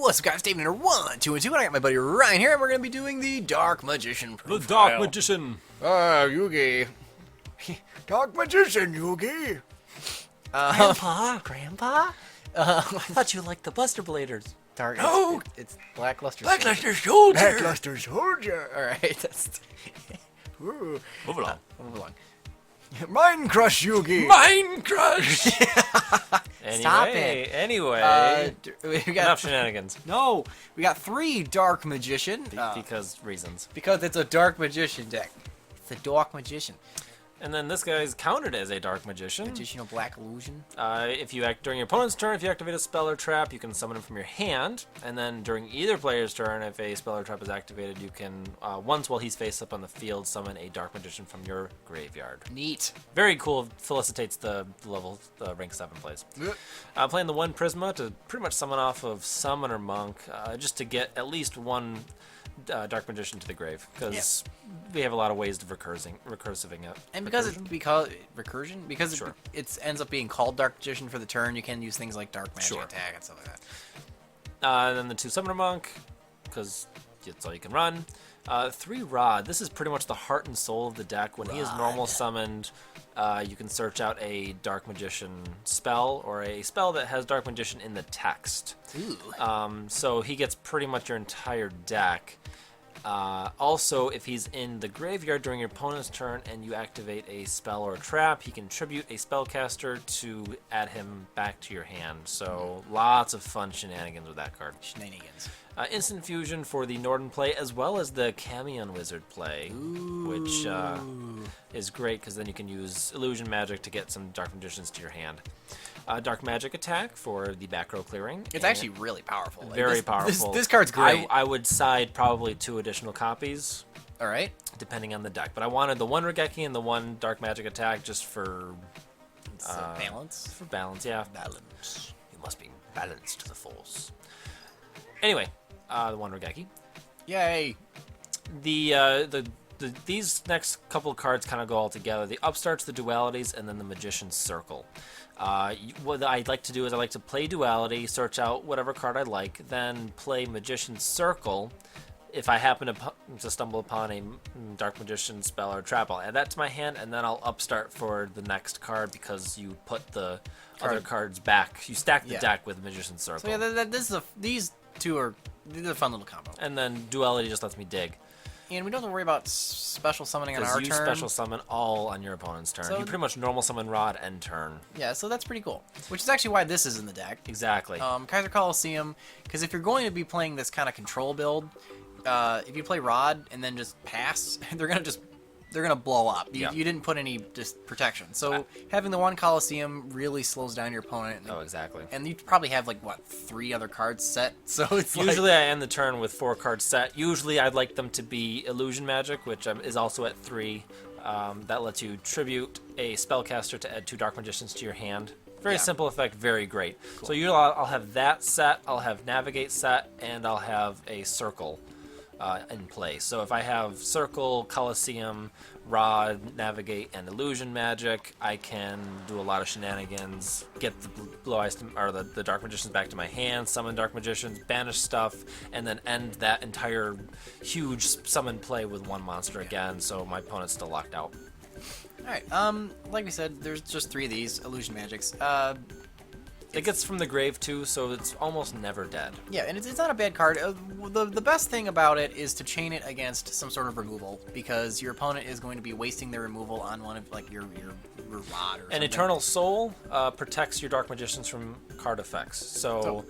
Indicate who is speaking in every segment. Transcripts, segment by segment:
Speaker 1: What's up, guys? Dave Nader 1, 2, and 2, and I got my buddy Ryan here, and we're going to be doing the Dark Magician profile.
Speaker 2: The Dark Magician.
Speaker 1: Yugi. Dark Magician, Yugi.
Speaker 2: Grandpa? I thought you liked the Buster Bladers.
Speaker 1: Dark.
Speaker 2: No.
Speaker 1: It's Blackluster.
Speaker 2: Blackluster Soldier.
Speaker 1: Blackluster Soldier. All right. That's.
Speaker 2: Move along.
Speaker 1: Move along. Mind Crush, Yugi.
Speaker 2: Mind Crush.
Speaker 1: Stop it.
Speaker 2: Anyway,
Speaker 1: we got
Speaker 2: enough shenanigans.
Speaker 1: No, we got 3 Dark Magician.
Speaker 2: Because reasons.
Speaker 1: Because it's a Dark Magician deck. It's a Dark Magician.
Speaker 2: And then this guy's counted as a Dark Magician.
Speaker 1: Magician of Black Illusion.
Speaker 2: If you act during your opponent's turn, if you activate a spell or trap, you can summon him from your hand. And then during either player's turn, if a spell or trap is activated, you can, once while he's face up on the field, summon a Dark Magician from your graveyard.
Speaker 1: Neat.
Speaker 2: Very cool. Felicitates the level rank 7 plays. Playing the 1 Prisma to pretty much summon off of Summoner Monk, just to get at least 1 Dark Magician to the grave, because we have a lot of ways of recursiving it.
Speaker 1: And because it ends up being called Dark Magician for the turn, you can use things like Dark Magic Attack and stuff like that.
Speaker 2: And then the 2 Summoner Monk, because that's all you can run. 3 Rod. This is pretty much the heart and soul of the deck. When he is normal summoned, you can search out a Dark Magician spell, or a spell that has Dark Magician in the text.
Speaker 1: Ooh.
Speaker 2: So he gets pretty much your entire deck. Also, if he's in the graveyard during your opponent's turn and you activate a spell or a trap, he can tribute a spellcaster to add him back to your hand. So lots of fun shenanigans with that card.
Speaker 1: Shenanigans.
Speaker 2: Instant fusion for the Norden play, as well as the Camion Wizard play, which is great because then you can use illusion magic to get some Dark Magicians to your hand. Dark Magic Attack for the back row clearing.
Speaker 1: It's actually really powerful.
Speaker 2: Very powerful.
Speaker 1: This card's great.
Speaker 2: I would side probably 2 additional copies.
Speaker 1: All right.
Speaker 2: Depending on the deck. But I wanted the 1 Regeki and the 1 Dark Magic Attack just for...
Speaker 1: balance?
Speaker 2: For balance, yeah.
Speaker 1: Balance.
Speaker 2: You must be balanced to the force. Anyway, the 1 Regeki.
Speaker 1: Yay.
Speaker 2: These next couple of cards kind of go all together. The Upstarts, the Dualities, and then the Magician's Circle. What I'd like to do is I like to play Duality, search out whatever card I like, then play Magician's Circle. If I happen to stumble upon a Dark Magician spell or trap, I'll add that to my hand, and then I'll Upstart for the next card because you put the other cards back. You stack the deck with Magician's Circle.
Speaker 1: So yeah, these 2 are a fun little combo.
Speaker 2: And then Duality just lets me dig.
Speaker 1: And we don't have to worry about special summoning on our turn.
Speaker 2: Because you special summon all on your opponent's turn.
Speaker 1: So
Speaker 2: you pretty much normal summon Rod end turn.
Speaker 1: Yeah, so that's pretty cool. Which is actually why this is in the deck.
Speaker 2: Exactly.
Speaker 1: Kaiser Coliseum, because if you're going to be playing this kind of control build, if you play Rod and then just pass, they're gonna blow up. You didn't put any just protection. So having the 1 Coliseum really slows down your opponent.
Speaker 2: Oh, exactly.
Speaker 1: And you probably have like 3 other cards set. So it's
Speaker 2: usually I end the turn with 4 cards set. Usually I'd like them to be Illusion Magic, which is also at 3. That lets you tribute a spellcaster to add 2 Dark Magicians to your hand. Very simple effect, very great. Cool. So usually I'll have that set, I'll have Navigate set, and I'll have a Circle in play. So if I have Circle, Coliseum, Rod, Navigate, and Illusion Magic, I can do a lot of shenanigans, get the Blue Eyes or the Dark Magicians back to my hand, summon Dark Magicians, banish stuff, and then end that entire huge summon play with 1 monster again, so my opponent's still locked out.
Speaker 1: Alright, like we said, there's just 3 of these Illusion Magics.
Speaker 2: It gets from the grave too, so it's almost never dead.
Speaker 1: Yeah, and it's not a bad card. The best thing about it is to chain it against some sort of removal, because your opponent is going to be wasting their removal on one of like your Rod or something.
Speaker 2: And Eternal Soul protects your Dark Magicians from card effects. So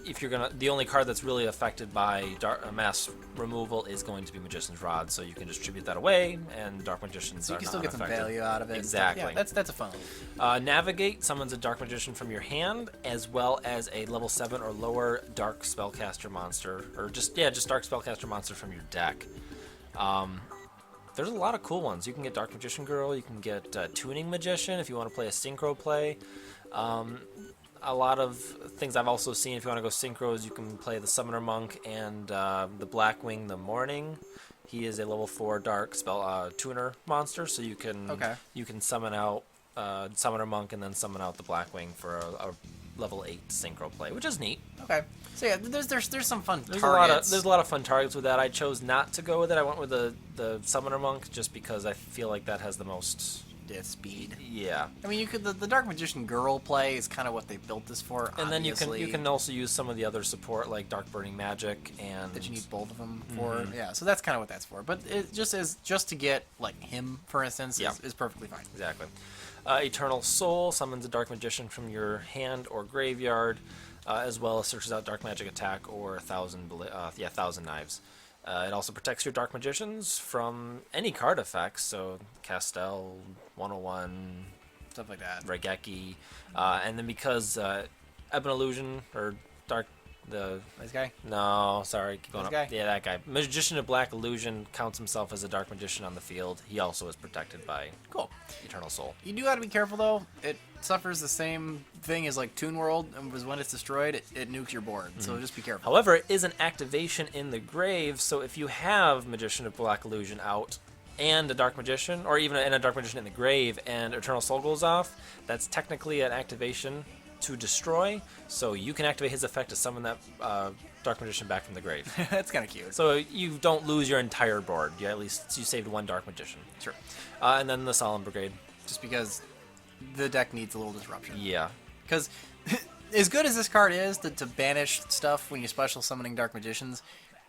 Speaker 2: if you're the only card that's really affected by mass removal is going to be Magician's Rod, so you can distribute that away, and Dark Magicians
Speaker 1: so you
Speaker 2: are
Speaker 1: can still
Speaker 2: not
Speaker 1: get some
Speaker 2: unaffected.
Speaker 1: value out of it.
Speaker 2: Exactly.
Speaker 1: Yeah, that's a fun one.
Speaker 2: Navigate summons a Dark Magician from your hand, as well as a level 7 or lower Dark Spellcaster monster, or just Dark Spellcaster monster from your deck. There's a lot of cool ones. You can get Dark Magician Girl, you can get Tuning Magician if you want to play a synchro play. A lot of things I've also seen, if you want to go synchros, you can play the Summoner Monk and the Blackwing the Morning. He is a level 4 Dark spell tuner monster, so you can summon out Summoner Monk and then summon out the Blackwing for a level 8 synchro play, which is neat.
Speaker 1: Okay. So yeah, there's some fun
Speaker 2: There's
Speaker 1: targets.
Speaker 2: a lot of fun targets with that. I chose not to go with it. I went with the Summoner Monk just because I feel like that has the most
Speaker 1: speed.
Speaker 2: Yeah.
Speaker 1: I mean, you could the Dark Magician girl play is kind of what they built this for.
Speaker 2: And
Speaker 1: obviously.
Speaker 2: then you can also use some of the other support like Dark Burning Magic and
Speaker 1: that you need both of them for. Yeah, so that's kind of what that's for. But it just to get like him, for instance, is perfectly fine.
Speaker 2: Exactly. Eternal Soul summons a Dark Magician from your hand or graveyard, as well as searches out Dark Magic Attack or Thousand Knives. It also protects your Dark Magicians from any card effects, so Castel, 101,
Speaker 1: Stuff like that.
Speaker 2: Raigeki, and then because Ebon Illusion or Dark
Speaker 1: This guy?
Speaker 2: No, sorry, keep going
Speaker 1: This
Speaker 2: up.
Speaker 1: guy?
Speaker 2: Yeah, that guy. Magician of Black Illusion counts himself as a Dark Magician on the field. He also is protected by
Speaker 1: Cool.
Speaker 2: Eternal Soul.
Speaker 1: You do got to be careful though. It suffers the same thing as like Toon World, and was when it's destroyed, it nukes your board. So just be careful.
Speaker 2: However, it is an activation in the grave, so if you have Magician of Black Illusion out and a Dark Magician, or even a Dark Magician in the grave, and Eternal Soul goes off, that's technically an activation to destroy, so you can activate his effect to summon that Dark Magician back from the grave.
Speaker 1: That's kind of cute.
Speaker 2: So you don't lose your entire board. You saved one Dark Magician.
Speaker 1: Sure.
Speaker 2: And then the Solemn Brigade.
Speaker 1: Just because the deck needs a little disruption.
Speaker 2: Yeah.
Speaker 1: Because as good as this card is to banish stuff when you're special summoning Dark Magicians,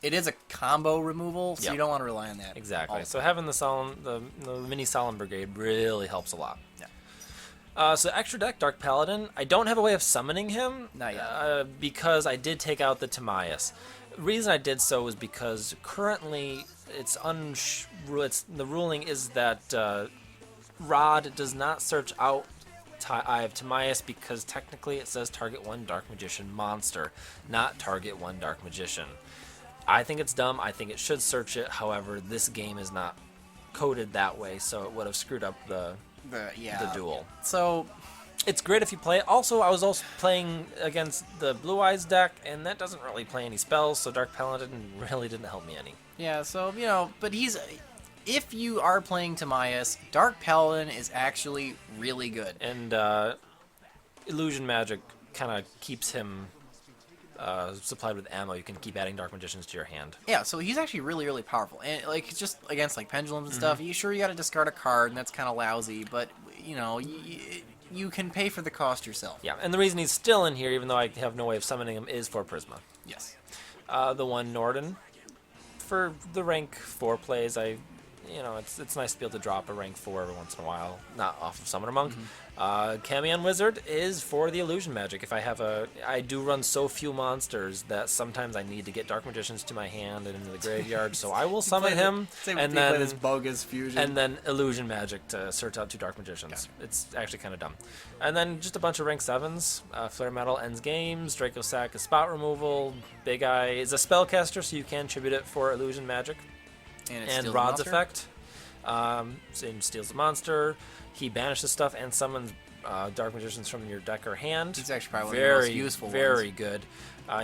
Speaker 1: it is a combo removal, so
Speaker 2: Yeah.
Speaker 1: you don't want to rely on that.
Speaker 2: Exactly. So having the mini Solemn Brigade really helps a lot.
Speaker 1: Yeah.
Speaker 2: So extra deck, Dark Paladin. I don't have a way of summoning him.
Speaker 1: Not yet.
Speaker 2: Because I did take out the Timaeus. The reason I did so was because currently the ruling is that Rod does not search out Eye of Timaeus because technically it says target one Dark Magician monster, not target one Dark Magician. I think it's dumb. I think it should search it. However, this game is not coded that way, so it would have screwed up the duel.
Speaker 1: So
Speaker 2: it's great if you play it. Also, I was also playing against the Blue Eyes deck, and that doesn't really play any spells, so Dark Paladin really didn't help me any.
Speaker 1: yeah, so but if you are playing Timaeus, Dark Paladin is actually really good.
Speaker 2: And Illusion Magic kind of keeps him supplied with ammo. You can keep adding Dark Magicians to your hand.
Speaker 1: Yeah, so he's actually really, really powerful. And like it's just against like pendulums and stuff, you got to discard a card, and that's kind of lousy. But you can pay for the cost yourself.
Speaker 2: Yeah, and the reason he's still in here, even though I have no way of summoning him, is for Prisma.
Speaker 1: Yes.
Speaker 2: The one Norden for the rank 4 plays. It's nice to be able to drop a rank 4 every once in a while, not off of Summoner Monk. Camion Wizard is for the Illusion Magic. If I do run so few monsters that sometimes I need to get Dark Magicians to my hand and into the graveyard, so I will summon him and then
Speaker 1: this bogus fusion.
Speaker 2: and then Illusion Magic to search out 2 Dark Magicians.
Speaker 1: Gotcha.
Speaker 2: It's actually kind of dumb. And then just a bunch of rank 7s. Flare Metal ends games. Draco Sack is spot removal. Big Eye is a spellcaster, so you can tribute it for Illusion Magic.
Speaker 1: and
Speaker 2: And Rod's effect. Same steals the monster. He banishes stuff and summons Dark Magicians from your deck or hand.
Speaker 1: He's actually probably one of the most useful
Speaker 2: very
Speaker 1: ones.
Speaker 2: good.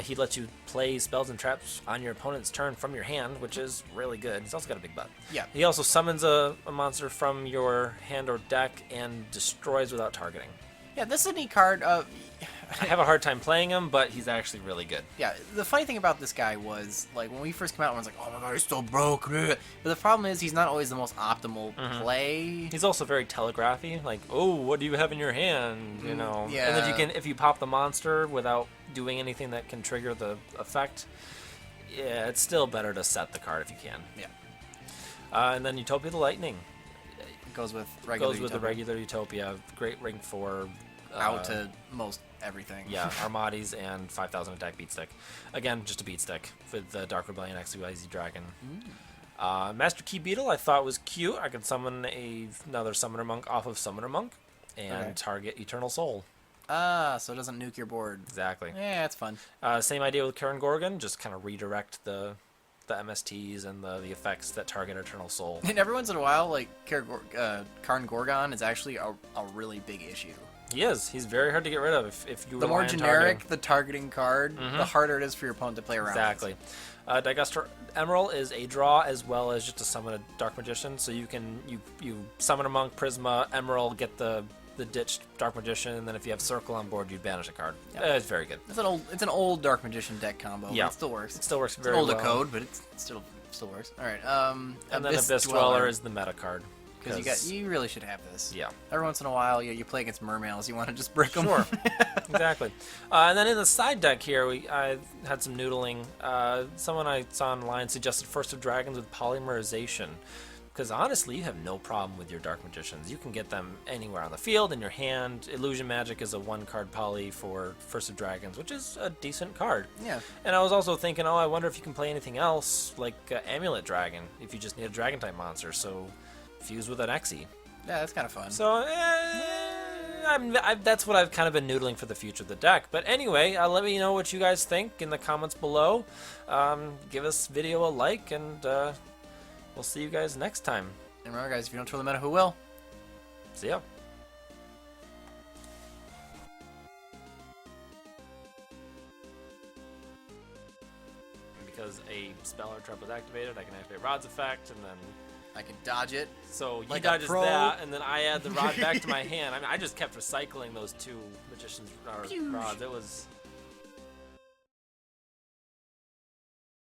Speaker 2: He lets you play spells and traps on your opponent's turn from your hand, which is really good. He's also got a big butt.
Speaker 1: Yeah.
Speaker 2: He also summons a monster from your hand or deck and destroys without targeting.
Speaker 1: Yeah, this is a neat card.
Speaker 2: I have a hard time playing him, but he's actually really good.
Speaker 1: Yeah, the funny thing about this guy was, like, when we first came out, I was like, oh my god, he's so broke. But the problem is, he's not always the most optimal play.
Speaker 2: He's also very telegraphy, like, oh, what do you have in your hand?
Speaker 1: Yeah.
Speaker 2: And if you pop the monster without doing anything that can trigger the effect, yeah, it's still better to set the card if you can.
Speaker 1: Yeah.
Speaker 2: And then Utopia the Lightning
Speaker 1: It goes with regular
Speaker 2: goes with the regular Utopia, great rank 4.
Speaker 1: out to most everything.
Speaker 2: Yeah, Armades and 5,000 attack beat stick. Again, just a beat stick with the Dark Rebellion XYZ Dragon. Master Key Beetle I thought was cute. I could summon another Summoner Monk off of Summoner Monk and target Eternal Soul.
Speaker 1: So it doesn't nuke your board.
Speaker 2: Exactly.
Speaker 1: Yeah, it's fun.
Speaker 2: Same idea with Karen Gorgon, just kind of redirect the MSTs and the effects that target Eternal Soul.
Speaker 1: And every once in a while, like, Karn Gorgon is actually a really big issue.
Speaker 2: He is. He's very hard to get rid of if you
Speaker 1: The
Speaker 2: rely
Speaker 1: more
Speaker 2: on
Speaker 1: generic
Speaker 2: targeting.
Speaker 1: the targeting card, the harder it is for your opponent to play around.
Speaker 2: Exactly. Digustor Emerald is a draw as well as just to summon a Dark Magician. So you can you summon a Monk, Prisma, Emerald, get the the ditched Dark Magician, and then if you have Circle on board, you banish a card.
Speaker 1: Yep.
Speaker 2: It's very good.
Speaker 1: It's an old Dark Magician deck combo.
Speaker 2: Yeah.
Speaker 1: But it still works.
Speaker 2: It still works
Speaker 1: It's
Speaker 2: very
Speaker 1: an older
Speaker 2: well.
Speaker 1: code, but it still works. All right.
Speaker 2: And then Abyss Dweller is the meta card.
Speaker 1: Because you really should have this.
Speaker 2: Yeah.
Speaker 1: Every once in a while, you play against mermails, you want to just brick them.
Speaker 2: Sure. Exactly. And then in the side deck here, I had some noodling. Someone I saw online suggested First of Dragons with Polymerization. Because honestly, you have no problem with your Dark Magicians. You can get them anywhere on the field, in your hand. Illusion Magic is a 1-card poly for First of Dragons, which is a decent card.
Speaker 1: Yeah.
Speaker 2: And I was also thinking, I wonder if you can play anything else, like Amulet Dragon, if you just need a Dragon-type monster. So fuse with an Exy.
Speaker 1: Yeah, that's kind of fun.
Speaker 2: So, that's what I've kind of been noodling for the future of the deck. But anyway, let me know what you guys think in the comments below. Give this video a like, and we'll see you guys next time.
Speaker 1: And remember, guys, if you don't twirl the meta, who will?
Speaker 2: See ya. Because a spell or trap was activated, I can activate Rod's effect, and then
Speaker 1: I can dodge it.
Speaker 2: so he
Speaker 1: like a
Speaker 2: dodges
Speaker 1: pro.
Speaker 2: that, and then I add the rod back to my hand. I mean, I just kept recycling those 2 magicians rods. It was